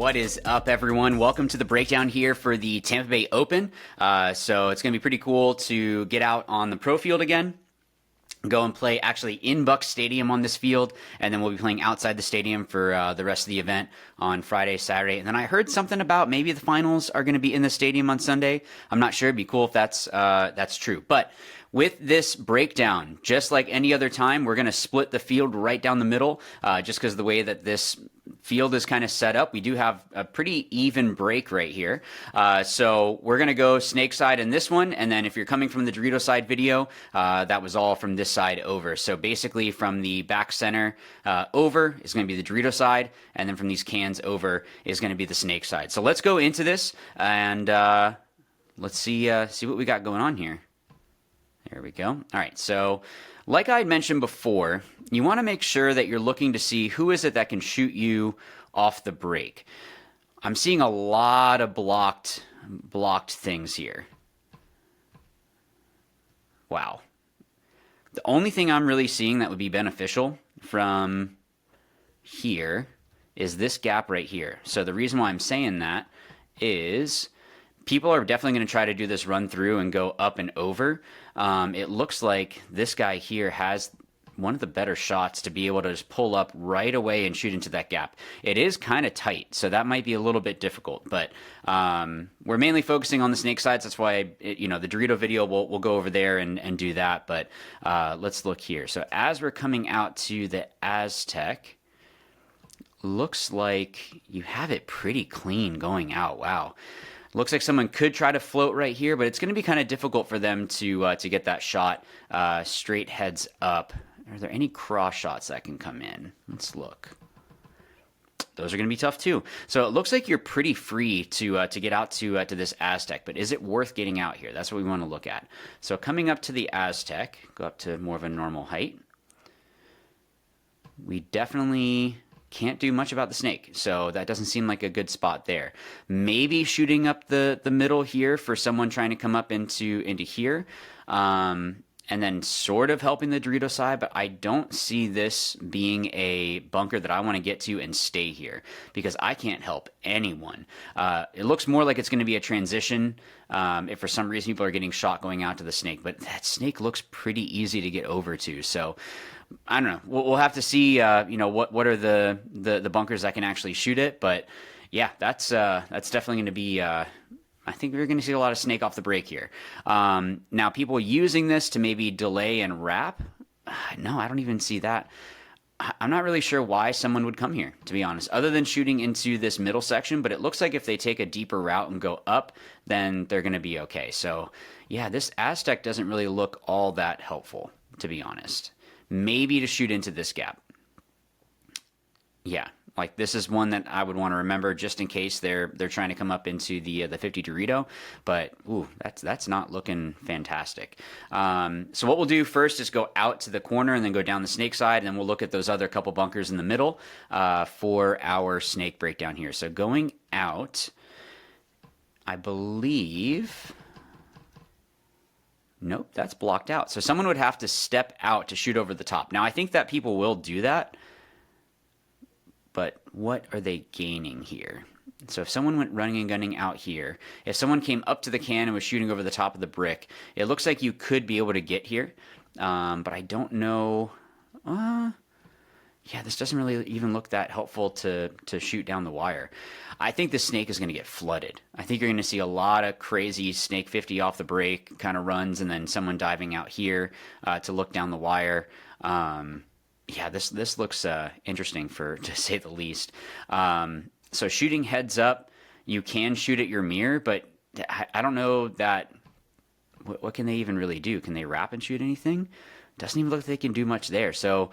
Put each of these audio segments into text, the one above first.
What is up, everyone? Welcome to the breakdown here for the Tampa Bay Open. So it's going to be pretty cool to get out on the pro field again, go and play actually in Buck Stadium on this field, and then we'll be playing outside the stadium for the rest of the event on Friday, Saturday. And then I heard something about maybe the finals are going to be in the stadium on Sunday. I'm not sure. It'd be cool if that's true. But with this breakdown, just like any other time, we're going to split the field right down the middle, just because of the way that this field is kind of set up. We do have a pretty even break right here. So we're going to go snake side in this one. And then if you're coming from the Dorito side video, that was all from this side over. So basically from the back center over is going to be the Dorito side. And then from these cans over is going to be the snake side. So let's go into this and let's see what we got going on here. There we go. All right. So like I had mentioned before, you want to make sure that you're looking to see who is it that can shoot you off the break. I'm seeing a lot of blocked things here. Wow. The only thing I'm really seeing that would be beneficial from here is this gap right here. So the reason why I'm saying that is people are definitely going to try to do this run through and go up and over. It looks like this guy here has one of the better shots to be able to just pull up right away and shoot into that gap. It is kind of tight, so that might be a little bit difficult, but we're mainly focusing on the snake sides. That's why, the Dorito video, we'll go over there and do that, but let's look here. So as we're coming out to the Aztec, looks like you have it pretty clean going out. Wow. Looks like someone could try to float right here, but it's going to be kind of difficult for them to get that shot straight heads up. Are there any cross shots that can come in? Let's look. Those are going to be tough too. So it looks like you're pretty free to get out to this Aztec, but is it worth getting out here? That's what we want to look at. So coming up to the Aztec, go up to more of a normal height. We definitely can't do much about the snake, so that doesn't seem like a good spot there. Maybe shooting up the middle here for someone trying to come up into here, and then sort of helping the Dorito side, but I don't see this being a bunker that I want to get to and stay here because I can't help anyone. It looks more like it's going to be a transition if for some reason people are getting shot going out to the snake, but that snake looks pretty easy to get over to, so I don't know. We'll have to see, what are the bunkers that can actually shoot it. But yeah, that's definitely going to be. I think we're going to see a lot of snake off the break here. Now, people using this to maybe delay and wrap. No, I don't even see that. I'm not really sure why someone would come here, to be honest, other than shooting into this middle section. But it looks like if they take a deeper route and go up, then they're going to be okay. So yeah, this Aztec doesn't really look all that helpful, to be honest. Maybe to shoot into this gap. Yeah, like this is one that I would want to remember just in case they're trying to come up into the 50 Dorito. But ooh, that's not looking fantastic. So what we'll do first is go out to the corner and then go down the snake side, and then we'll look at those other couple bunkers in the middle for our snake breakdown here. So going out, I believe. Nope, that's blocked out. So someone would have to step out to shoot over the top. Now, I think that people will do that, but what are they gaining here? So if someone went running and gunning out here, if someone came up to the can and was shooting over the top of the brick, it looks like you could be able to get here, but I don't know. Yeah, this doesn't really even look that helpful to shoot down the wire. I think the snake is going to get flooded. I think you're going to see a lot of crazy snake 50 off the break kind of runs, and then someone diving out here to look down the wire. Yeah, this looks interesting to say the least. So shooting heads up, you can shoot at your mirror, but I don't know that. What can they even really do? Can they wrap and shoot anything? Doesn't even look like they can do much there. So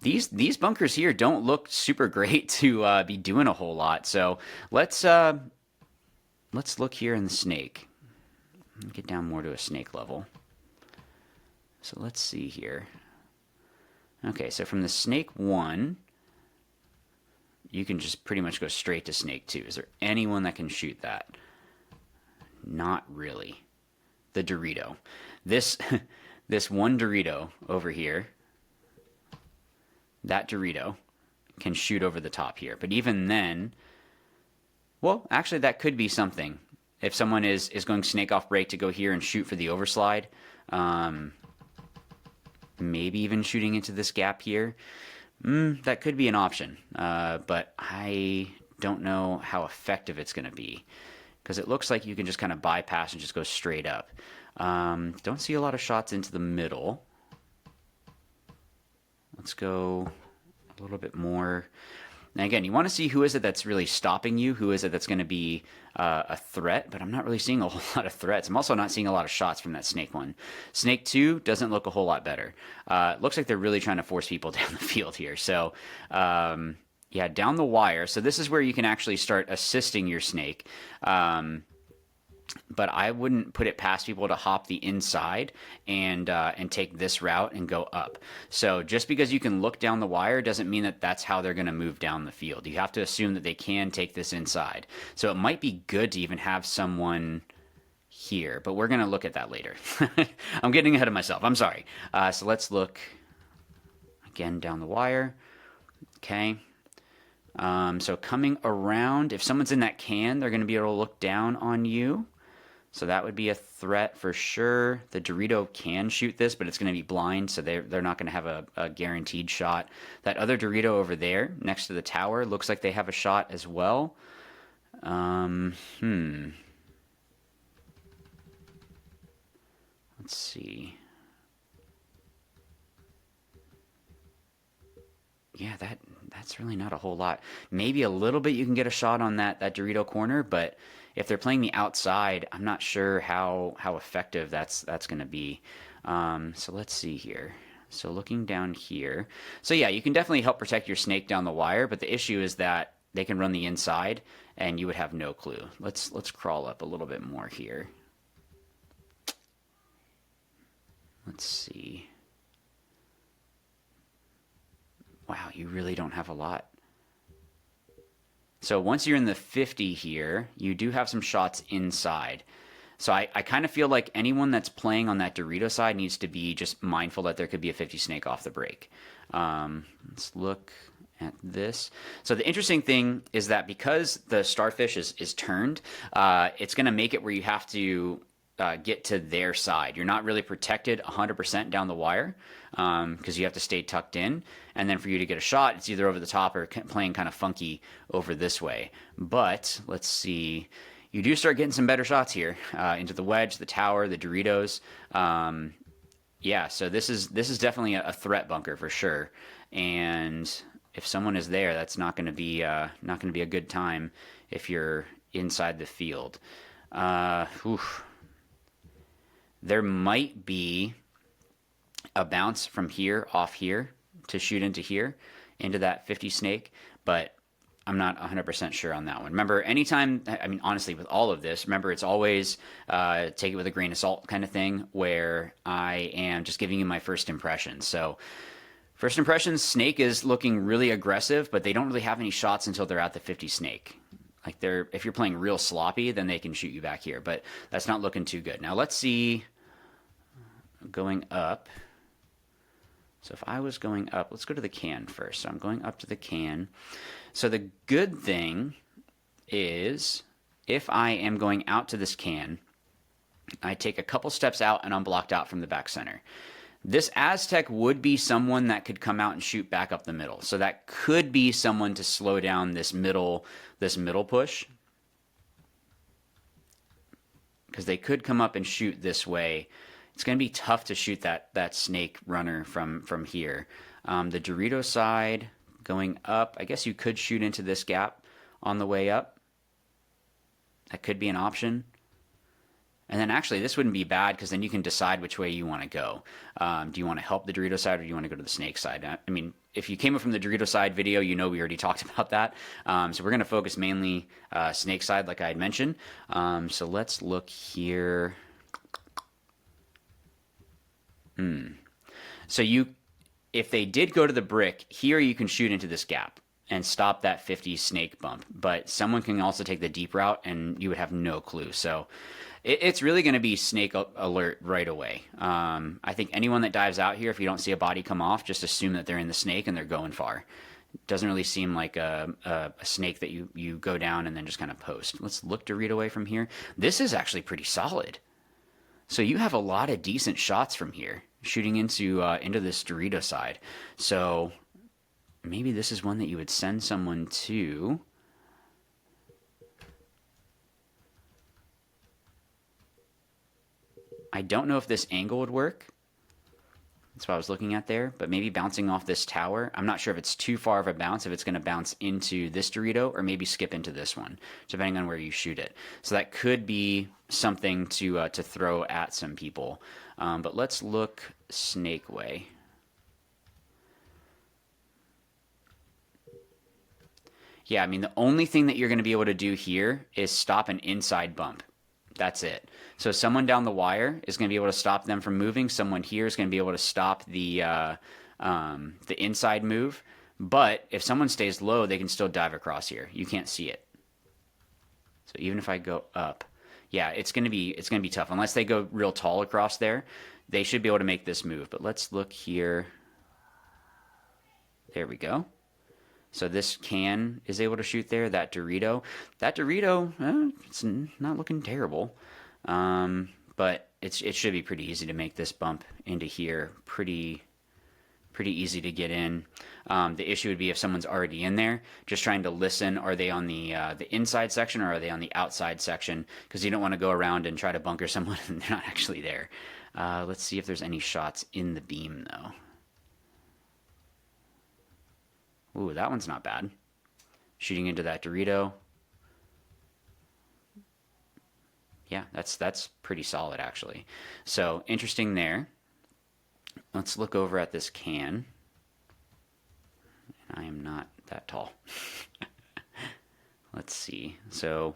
these bunkers here don't look super great to be doing a whole lot. So let's look here in the snake. Get down more to a snake level. So let's see here. Okay, so from the snake 1, you can just pretty much go straight to snake 2. Is there anyone that can shoot that? Not really. The Dorito. This one Dorito over here, that Dorito can shoot over the top here. But even then, Well, actually, that could be something. If someone is going snake off break to go here and shoot for the overslide, maybe even shooting into this gap here, that could be an option. But I don't know how effective it's going to be, because it looks like you can just kind of bypass and just go straight up. Don't see a lot of shots into the middle. Let's go a little bit more. Now again, you want to see who is it that's really stopping you, who is it that's going to be a threat, but I'm not really seeing a whole lot of threats. I'm also not seeing a lot of shots from that snake one. Snake 2 doesn't look a whole lot better. It looks like they're really trying to force people down the field here. So yeah, down the wire. So this is where you can actually start assisting your snake. But I wouldn't put it past people to hop the inside and take this route and go up. So just because you can look down the wire doesn't mean that that's how they're going to move down the field. You have to assume that they can take this inside. So it might be good to even have someone here, but we're going to look at that later. I'm getting ahead of myself. I'm sorry. So let's look again down the wire. Okay. So coming around, if someone's in that can, they're going to be able to look down on you. So that would be a threat for sure. The Dorito can shoot this, but it's going to be blind, so they're not going to have a guaranteed shot. That other Dorito over there next to the tower looks like they have a shot as well. Let's see. Yeah, that's really not a whole lot. Maybe a little bit you can get a shot on that Dorito corner, but if they're playing the outside, I'm not sure how effective that's going to be. So let's see here. So looking down here. So yeah, you can definitely help protect your snake down the wire, but the issue is that they can run the inside and you would have no clue. Let's crawl up a little bit more here. Let's see. Wow, you really don't have a lot. So once you're in the 50 here, you do have some shots inside. So I kind of feel like anyone that's playing on that Dorito side needs to be just mindful that there could be a 50 snake off the break. Let's look at this. So the interesting thing is that because the starfish is turned, it's going to make it where you have to get to their side. You're not really protected 100% down the wire because you have to stay tucked in. And then for you to get a shot, it's either over the top or playing kind of funky over this way. But let's see. You do start getting some better shots here into the wedge, the tower, the Doritos. Yeah, so this is definitely a threat bunker for sure. And if someone is there, that's not going to be a good time if you're inside the field. There might be a bounce from here off here to shoot into here, into that 50 snake, but I'm not 100% sure on that one. Remember, anytime, I mean, honestly, with all of this, remember, it's always take it with a grain of salt kind of thing, where I am just giving you my first impressions. So first impressions, snake is looking really aggressive, but they don't really have any shots until they're at the 50 snake. Like if you're playing real sloppy, then they can shoot you back here, but that's not looking too good. Now let's see, going up. So if I was going up, let's go to the can first. So I'm going up to the can. So the good thing is if I am going out to this can, I take a couple steps out and I'm blocked out from the back center. This Aztec would be someone that could come out and shoot back up the middle. So that could be someone to slow down this middle push. Because they could come up and shoot this way. It's going to be tough to shoot that snake runner from here. The Dorito side going up, I guess you could shoot into this gap on the way up. That could be an option. And then actually this wouldn't be bad because then you can decide which way you want to go. Do you want to help the Dorito side or do you want to go to the snake side? I mean, if you came up from the Dorito side video, you know we already talked about that. So we're going to focus mainly snake side like I had mentioned. So let's look here. So if they did go to the brick, here you can shoot into this gap and stop that 50 snake bump. But someone can also take the deep route and you would have no clue. So it's really going to be snake alert right away. I think anyone that dives out here, if you don't see a body come off, just assume that they're in the snake and they're going far. Doesn't really seem like a snake that you go down and then just kind of post. Let's look Dorito away from here. This is actually pretty solid. So you have a lot of decent shots from here, shooting into this Dorito side. So maybe this is one that you would send someone to. I don't know if this angle would work. That's what I was looking at there, but maybe bouncing off this tower. I'm not sure if it's too far of a bounce, if it's going to bounce into this Dorito or maybe skip into this one, depending on where you shoot it. So that could be something to throw at some people. But let's look Snake Way. Yeah, I mean, the only thing that you're going to be able to do here is stop an inside bump. That's it. So someone down the wire is going to be able to stop them from moving. Someone here is going to be able to stop the inside move. But if someone stays low, they can still dive across here. You can't see it. So even if I go up, yeah, it's going to be tough. Unless they go real tall across there, they should be able to make this move. But let's look here. There we go. So this can is able to shoot there. That Dorito, it's not looking terrible, but it should be pretty easy to make this bump into here. Pretty easy to get in. The issue would be if someone's already in there, just trying to listen. Are they on the inside section or are they on the outside section? Because you don't want to go around and try to bunker someone and they're not actually there. Let's see if there's any shots in the beam though. Ooh, that one's not bad. Shooting into that Dorito. Yeah, that's pretty solid actually. So interesting there. Let's look over at this can. I am not that tall. Let's see. So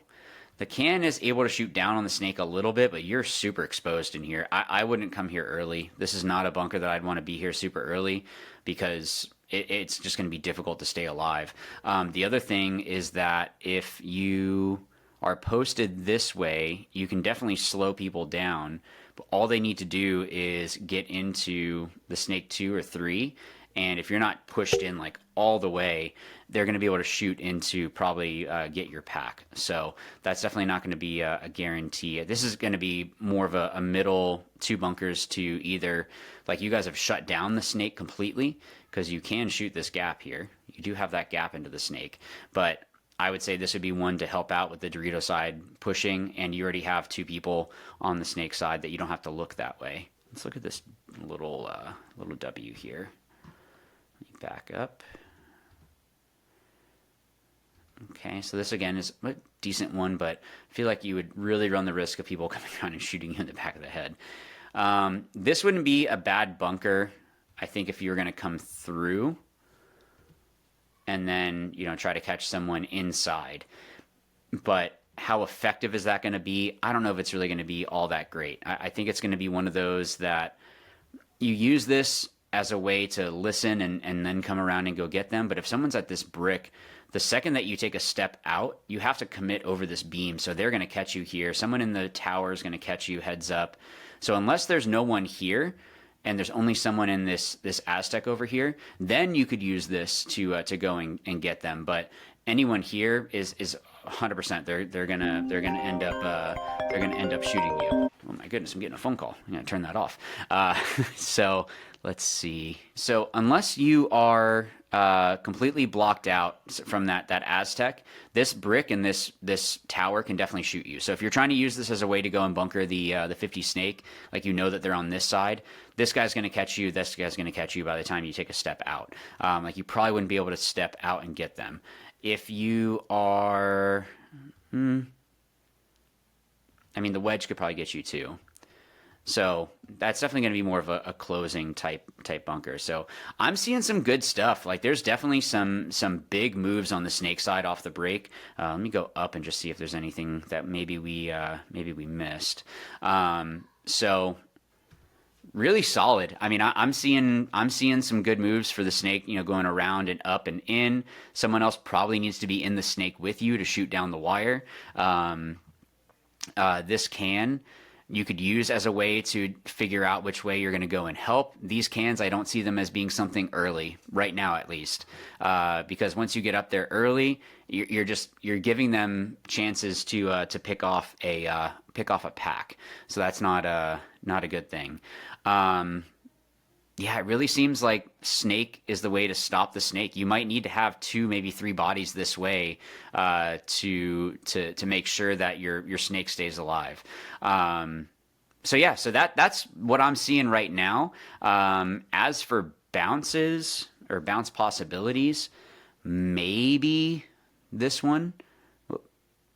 the can is able to shoot down on the snake a little bit, but you're super exposed in here. I wouldn't come here early. This is not a bunker that I'd want to be here super early because it's just going to be difficult to stay alive. The other thing is that if you are posted this way, you can definitely slow people down. But all they need to do is get into the snake 2 or 3. And if you're not pushed in like all the way, they're going to be able to shoot into probably get your pack. So that's definitely not going to be a guarantee. This is going to be more of a middle 2 bunkers to either, like you guys have shut down the snake completely because you can shoot this gap here. You do have that gap into the snake. But I would say this would be one to help out with the Dorito side pushing, and you already have 2 people on the snake side that you don't have to look that way. Let's look at this little W here. Back up. Okay, so this again is a decent one, but I feel like you would really run the risk of people coming around and shooting you in the back of the head. This wouldn't be a bad bunker, I think, if you were going to come through and then, try to catch someone inside. But how effective is that going to be? I don't know if it's really going to be all that great. I think it's going to be one of those that you use this as a way to listen and then come around and go get them. But if someone's at this brick, the second that you take a step out, you have to commit over this beam. So they're going to catch you here. Someone in the tower is going to catch you heads up. So unless there's no one here and there's only someone in this Aztec over here, then you could use this to go and get them. But anyone here is 100%. They're gonna end up shooting you. Oh my goodness, I'm getting a phone call. I'm gonna turn that off. So let's see. So unless you are completely blocked out from that Aztec, this brick and this tower can definitely shoot you. So if you're trying to use this as a way to go and bunker the 50 snake, like that they're on this side, this guy's going to catch you, this guy's going to catch you by the time you take a step out. Like you probably wouldn't be able to step out and get them. If you are, the wedge could probably get you too. So that's definitely going to be more of a closing type bunker. So I'm seeing some good stuff. Like there's definitely some big moves on the snake side off the break. Let me go up and just see if there's anything that maybe we missed. So really solid. I'm seeing some good moves for the snake, going around and up and in. Someone else probably needs to be in the snake with you to shoot down the wire. This can you could use as a way to figure out which way you're going to go and help. These cans, I don't see them as being something early right now, at least, because once you get up there early, you're giving them chances to pick off a pack. So that's not a good thing. Yeah, it really seems like snake is the way to stop the snake. You might need to have 2, maybe 3 bodies this way to make sure that your snake stays alive. So yeah, so that's what I'm seeing right now. As for bounces or bounce possibilities, maybe this one.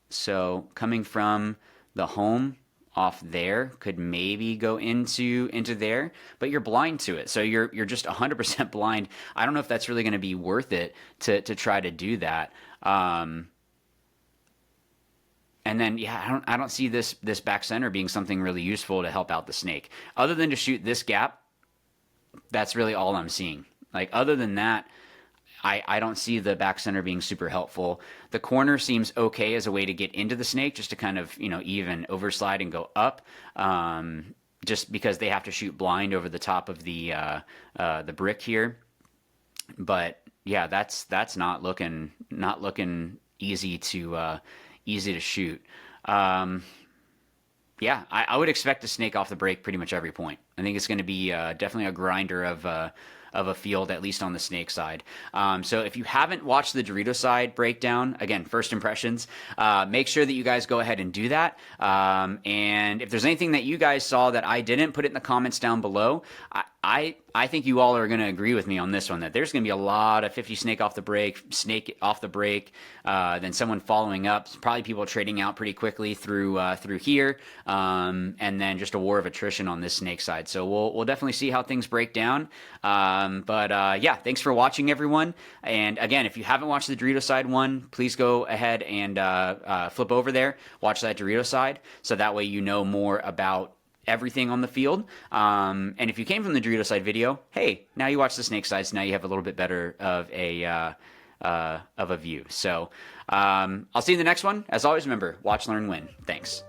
So coming from the home off there could maybe go into there, but you're blind to it. So you're just 100% blind. I don't know if that's really going to be worth it to try to do that. And then yeah, I don't see this back center being something really useful to help out the snake. Other than to shoot this gap, that's really all I'm seeing. Like other than that, I don't see the back center being super helpful. The corner seems okay as a way to get into the snake, just to kind of, even overslide and go up, just because they have to shoot blind over the top of the brick here. But yeah, that's not looking easy to shoot. Yeah, I would expect a snake off the break pretty much every point. I think it's going to be definitely a grinder of a field, at least on the snake side. So if you haven't watched the Dorito side breakdown, again, first impressions, make sure that you guys go ahead and do that. And if there's anything that you guys saw that I didn't, put it in the comments down below. I think you all are going to agree with me on this one, that there's going to be a lot of 50 snake off the break, then someone following up, probably people trading out pretty quickly through here, and then just a war of attrition on this snake side. So we'll definitely see how things break down. Yeah, thanks for watching, everyone. And again, if you haven't watched the Dorito side one, please go ahead and flip over there, watch that Dorito side, so that way you know more about everything on the field. And if you came from the Dorito side video, hey, now you watch the snake side, so now you have a little bit better of a view. So I'll see you in the next one. As always, remember, watch, learn, win. Thanks.